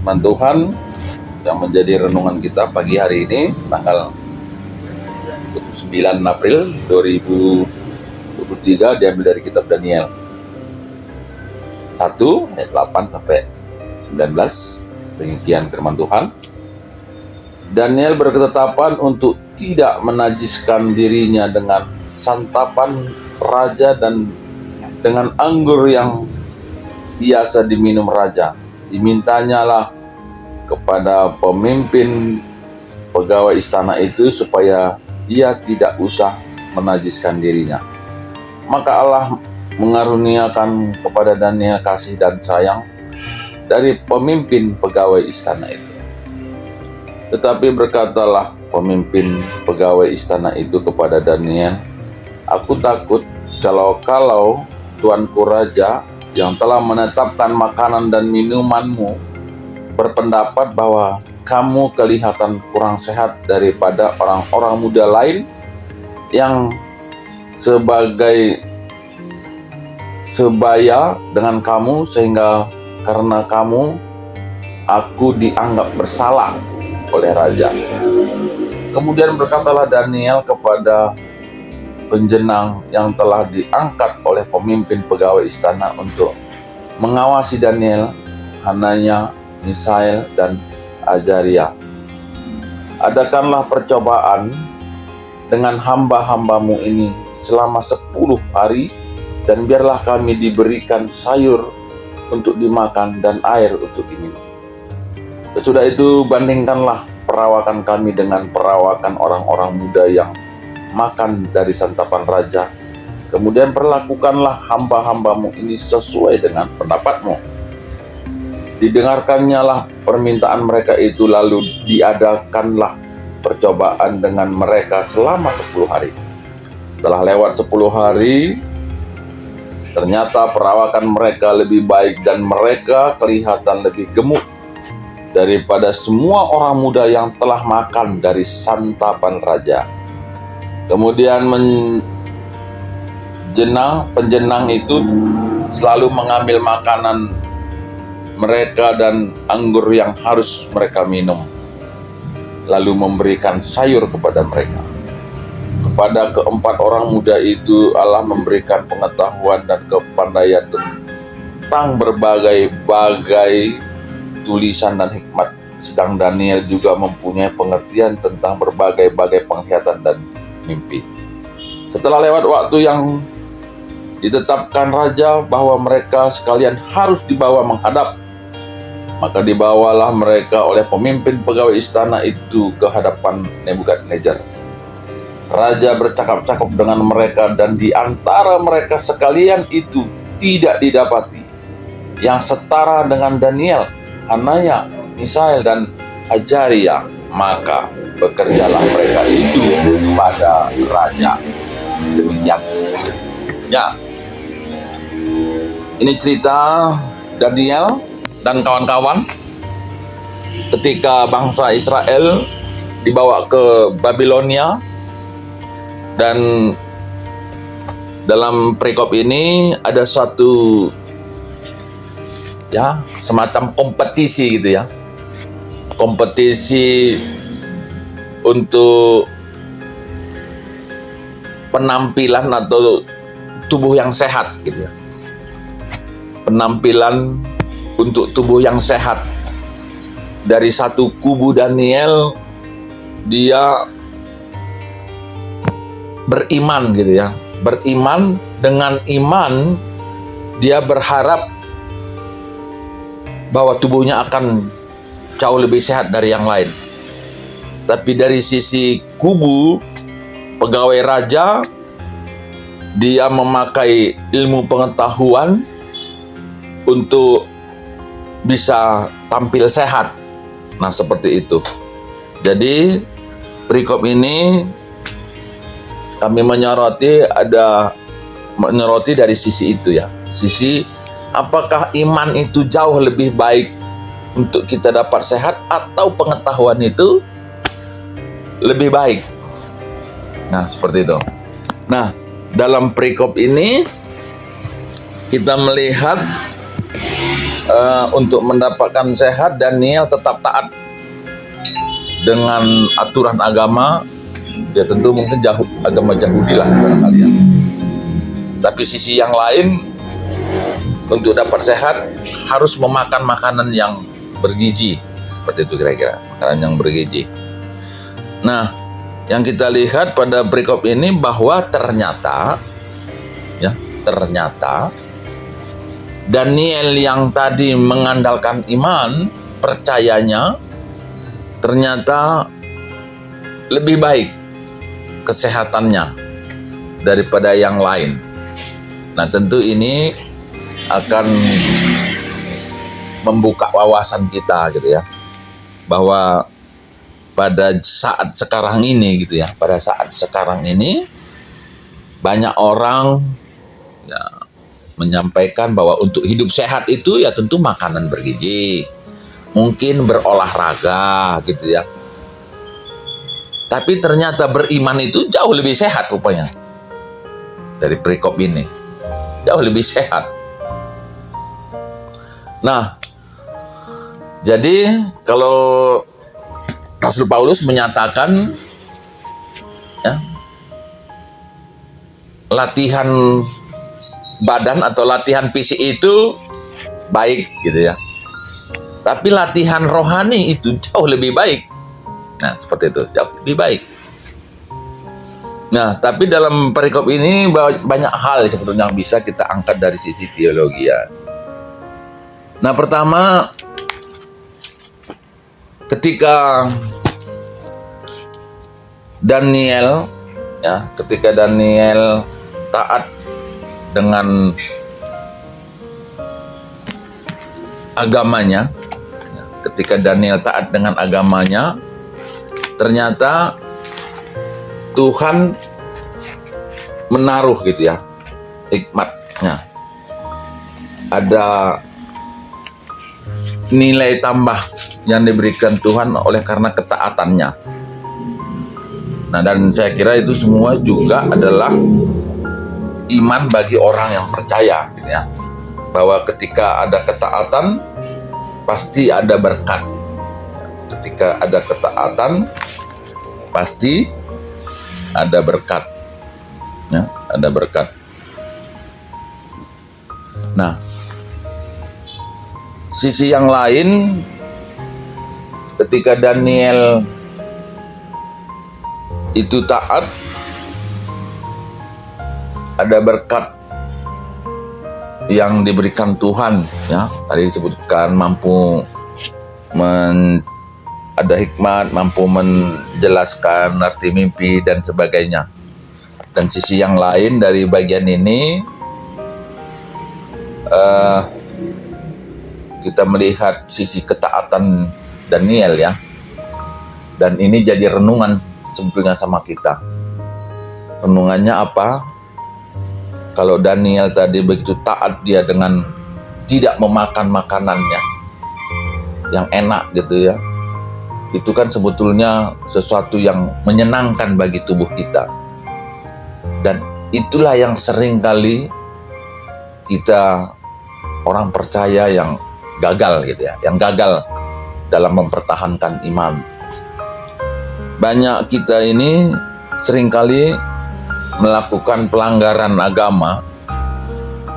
firman Tuhan yang menjadi renungan kita pagi hari ini, tanggal 9 April 2023, diambil dari kitab Daniel 1 ayat 8 sampai 19. Demikian firman Tuhan. Daniel berketetapan untuk tidak menajiskan dirinya dengan santapan raja dan dengan anggur yang biasa diminum raja. Dimintanyalah kepada pemimpin pegawai istana itu supaya ia tidak usah menajiskan dirinya. Maka Allah mengaruniakan kepada Daniel kasih dan sayang dari pemimpin pegawai istana itu. Tetapi berkatalah pemimpin pegawai istana itu kepada Daniel, "Aku takut kalau tuanku raja yang telah menetapkan makanan dan minumanmu berpendapat bahwa kamu kelihatan kurang sehat daripada orang-orang muda lain yang sebaya dengan kamu, sehingga karena kamu aku dianggap bersalah oleh raja." Kemudian berkatalah Daniel kepada penjenang yang telah diangkat oleh pemimpin pegawai istana untuk mengawasi Daniel, Hananya, Misael, dan Azaria, "Adakanlah percobaan dengan hamba-hambamu ini selama 10 hari, dan biarlah kami diberikan sayur untuk dimakan dan air untuk diminum. Sesudah itu bandingkanlah perawakan kami dengan perawakan orang-orang muda yang makan dari santapan raja. Kemudian perlakukanlah hamba-hambamu ini sesuai dengan pendapatmu." Didengarkannya lah permintaan mereka itu, lalu diadakanlah percobaan dengan mereka selama 10 hari. Setelah lewat 10 hari, ternyata perawakan mereka lebih baik dan mereka kelihatan lebih gemuk daripada semua orang muda yang telah makan dari santapan raja. Kemudian penjenang itu selalu mengambil makanan mereka dan anggur yang harus mereka minum, lalu memberikan sayur kepada mereka. Kepada keempat orang muda itu Allah memberikan pengetahuan dan kepandaian tentang berbagai-bagai tulisan dan hikmat, sedang Daniel juga mempunyai pengertian tentang berbagai-bagai penglihatan dan mimpi. Setelah lewat waktu yang ditetapkan raja bahwa mereka sekalian harus dibawa menghadap, maka dibawalah mereka oleh pemimpin pegawai istana itu ke hadapan Nebukadnezar. Raja bercakap-cakap dengan mereka, dan di antara mereka sekalian itu tidak didapati yang setara dengan Daniel, Hananya, Misael, dan Azaria. Maka bekerjalah mereka itu pada raja. Demikian. Ya, ini cerita Daniel dan kawan-kawan ketika bangsa Israel dibawa ke Babilonia. Dan dalam perikop ini ada suatu semacam kompetisi gitu ya. Kompetisi untuk penampilan atau tubuh yang sehat gitu ya. Penampilan untuk tubuh yang sehat. Dari satu kubu Daniel, dia beriman gitu ya. Beriman, dengan iman dia berharap bahwa tubuhnya akan jauh lebih sehat dari yang lain. Tapi dari sisi kubu pegawai raja, dia memakai ilmu pengetahuan untuk bisa tampil sehat. Nah, seperti itu. Jadi perikop ini kami menyoroti dari sisi itu ya. Sisi apakah iman itu jauh lebih baik untuk kita dapat sehat, atau pengetahuan itu lebih baik. Nah, seperti itu. Nah, dalam perikop ini kita melihat untuk mendapatkan sehat, Daniel tetap taat dengan aturan agama. Ya tentu mungkin agama Yahudi lah barangkali ya. Tapi sisi yang lain, untuk dapat sehat harus memakan makanan yang bergizi. Seperti itu kira-kira, makanan yang bergizi. Nah, yang kita lihat pada perikop ini bahwa ternyata Daniel yang tadi mengandalkan iman, percayanya ternyata lebih baik kesehatannya daripada yang lain. Nah, tentu ini akan membuka wawasan kita gitu ya, bahwa pada saat sekarang ini gitu ya, pada saat sekarang ini banyak orang ya menyampaikan bahwa untuk hidup sehat itu ya tentu makanan bergizi, mungkin berolahraga gitu ya. Tapi ternyata beriman itu jauh lebih sehat rupanya. Dari perikop ini jauh lebih sehat. Nah, jadi kalau Rasul Paulus menyatakan ya, latihan badan atau latihan fisik itu baik gitu ya, tapi latihan rohani itu jauh lebih baik. Nah, seperti itu, jauh lebih baik. Nah, tapi dalam perikop ini banyak hal sebetulnya yang bisa kita angkat dari sisi teologi ya. Nah, pertama, ketika Daniel taat dengan agamanya, ternyata Tuhan menaruh gitu ya hikmatnya, ada nilai tambah yang diberikan Tuhan oleh karena ketaatannya. Nah, dan saya kira itu semua juga adalah iman bagi orang yang percaya gitu ya, bahwa ketika ada ketaatan pasti ada berkat. Ketika ada ketaatan pasti ada berkat ya, ada berkat. Nah, sisi yang lain, ketika Daniel itu taat, ada berkat yang diberikan Tuhan ya. Tadi disebutkan ada hikmat, mampu menjelaskan arti mimpi dan sebagainya. Dan sisi yang lain dari bagian ini, kita melihat sisi ketaatan Daniel ya. Dan ini jadi renungan sebetulnya sama kita. Renungannya apa? Kalau Daniel tadi begitu taat dia dengan tidak memakan makanannya yang enak gitu ya, itu kan sebetulnya sesuatu yang menyenangkan bagi tubuh kita. Dan itulah yang sering kali kita orang percaya yang gagal gitu ya, yang gagal dalam mempertahankan iman. Banyak kita ini seringkali melakukan pelanggaran agama,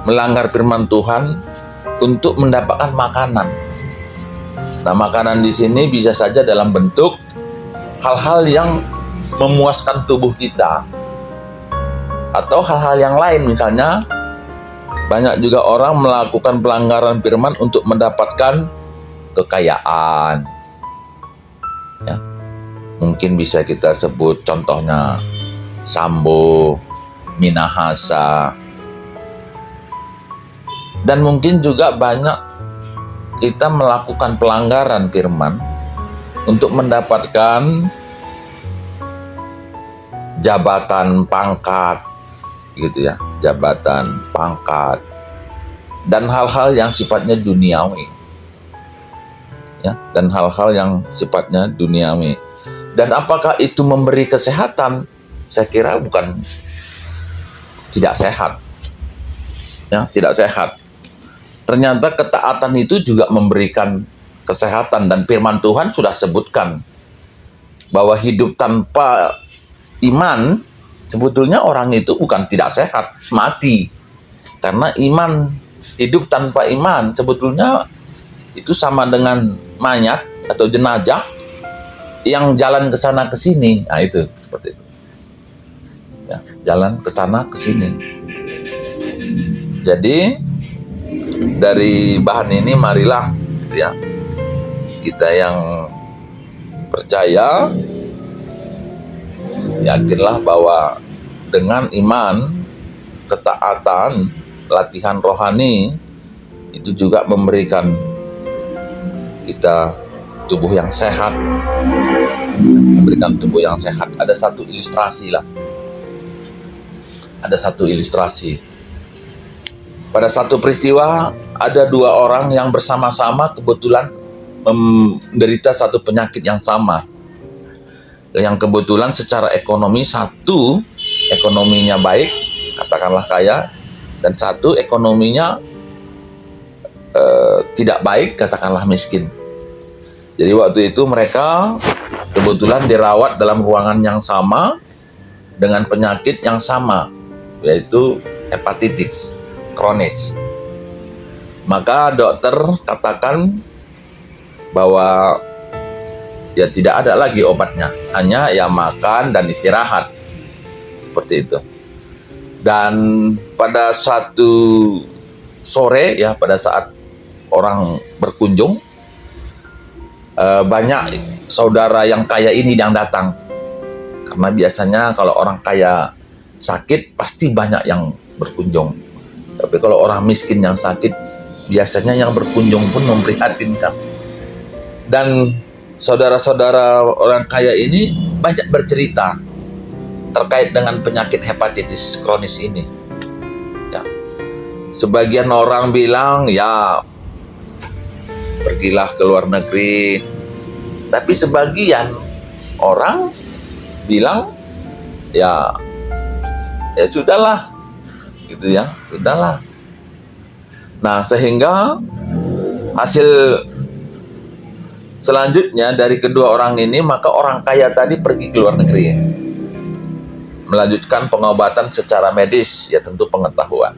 melanggar firman Tuhan untuk mendapatkan makanan. Nah, makanan di sini bisa saja dalam bentuk hal-hal yang memuaskan tubuh kita, atau hal-hal yang lain. Misalnya, banyak juga orang melakukan pelanggaran firman untuk mendapatkan kekayaan. Ya, mungkin bisa kita sebut contohnya Sambo, Minahasa, dan mungkin juga banyak kita melakukan pelanggaran firman untuk mendapatkan jabatan, pangkat, gitu ya, jabatan, pangkat, dan hal-hal yang sifatnya duniawi, ya, dan hal-hal yang sifatnya duniawi. Dan apakah itu memberi kesehatan? Saya kira tidak sehat. Ya, tidak sehat. ternyata ketaatan itu juga memberikan kesehatan, dan firman Tuhan sudah sebutkan bahwa hidup tanpa iman sebetulnya orang itu bukan tidak sehat, mati. Karena iman, hidup tanpa iman sebetulnya itu sama dengan mayat atau jenazah yang jalan ke sana ke sini. Nah, itu seperti itu. Ya, jalan ke sana ke sini. Jadi dari bahan ini marilah ya kita yang percaya yakinlah bahwa dengan iman, ketaatan, latihan rohani itu juga memberikan kita tubuh yang sehat, memberikan tubuh yang sehat. Ada satu ilustrasi lah. Ada satu ilustrasi. Pada satu peristiwa ada dua orang yang bersama-sama kebetulan menderita satu penyakit yang sama. Yang kebetulan secara ekonomi satu ekonominya baik, katakanlah kaya, dan satu ekonominya tidak baik, katakanlah miskin. Jadi waktu itu mereka kebetulan dirawat dalam ruangan yang sama dengan penyakit yang sama, yaitu hepatitis kronis. Maka dokter katakan bahwa ya tidak ada lagi obatnya, hanya ya makan dan istirahat, seperti itu. Dan pada satu sore ya, pada saat orang berkunjung, banyak saudara yang kaya ini yang datang. Karena biasanya kalau orang kaya sakit pasti banyak yang berkunjung. Tapi kalau orang miskin yang sakit, biasanya yang berkunjung pun memprihatinkan. Dan saudara-saudara orang kaya ini banyak bercerita terkait dengan penyakit hepatitis kronis ini. Ya. Sebagian orang bilang, ya pergilah ke luar negeri. Tapi sebagian orang bilang, ya sudahlah, gitu ya, sudahlah. Nah, sehingga hasil selanjutnya dari kedua orang ini, maka orang kaya tadi pergi ke luar negeri, melanjutkan pengobatan secara medis, ya tentu pengetahuan.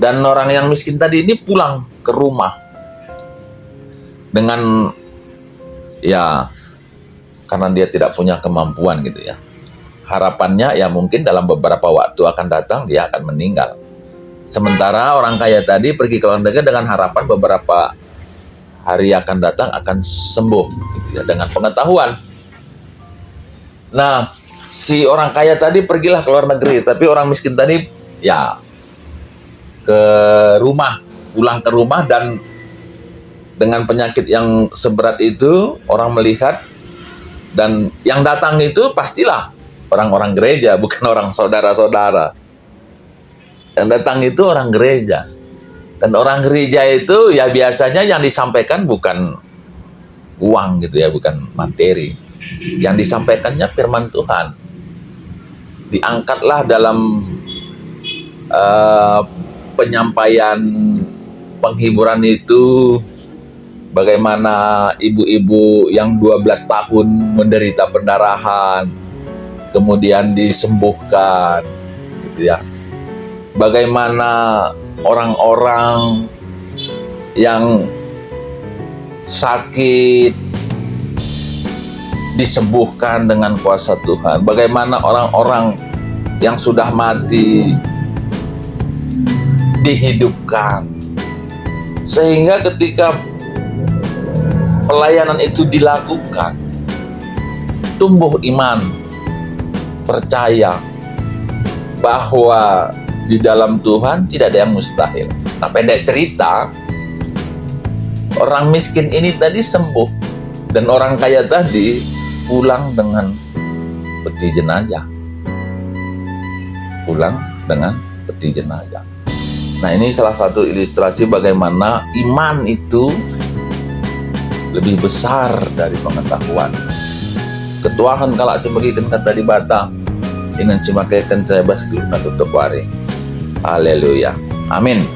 Dan orang yang miskin tadi ini pulang ke rumah dengan ya karena dia tidak punya kemampuan gitu ya. Harapannya ya mungkin dalam beberapa waktu akan datang dia akan meninggal. Sementara orang kaya tadi pergi ke luar negeri dengan harapan beberapa hari akan datang akan sembuh gitu ya, dengan pengetahuan. Nah, si orang kaya tadi pergilah ke luar negeri, tapi orang miskin tadi ya ke rumah, pulang ke rumah, dan dengan penyakit yang seberat itu orang melihat, dan yang datang itu pastilah orang-orang gereja, bukan orang saudara-saudara. Yang datang itu orang gereja. Dan orang gereja itu ya biasanya yang disampaikan bukan uang gitu ya, bukan materi. Yang disampaikannya firman Tuhan. Diangkatlah dalam penyampaian penghiburan itu bagaimana ibu-ibu yang 12 tahun menderita pendarahan kemudian disembuhkan gitu ya. Bagaimana orang-orang yang sakit disembuhkan dengan kuasa Tuhan. Bagaimana orang-orang yang sudah mati dihidupkan. Sehingga ketika pelayanan itu dilakukan, tumbuh iman, percaya bahwa di dalam Tuhan tidak ada yang mustahil. Nah, pendek cerita, orang miskin ini tadi sembuh, dan orang kaya tadi pulang dengan peti jenazah. Pulang dengan peti jenazah. Nah, ini salah satu ilustrasi bagaimana iman itu lebih besar dari pengetahuan. Ketuahan kalau sebagian kata di bata, dengan semakaikan saya bas keluar tutup wari. Haleluya. Amin.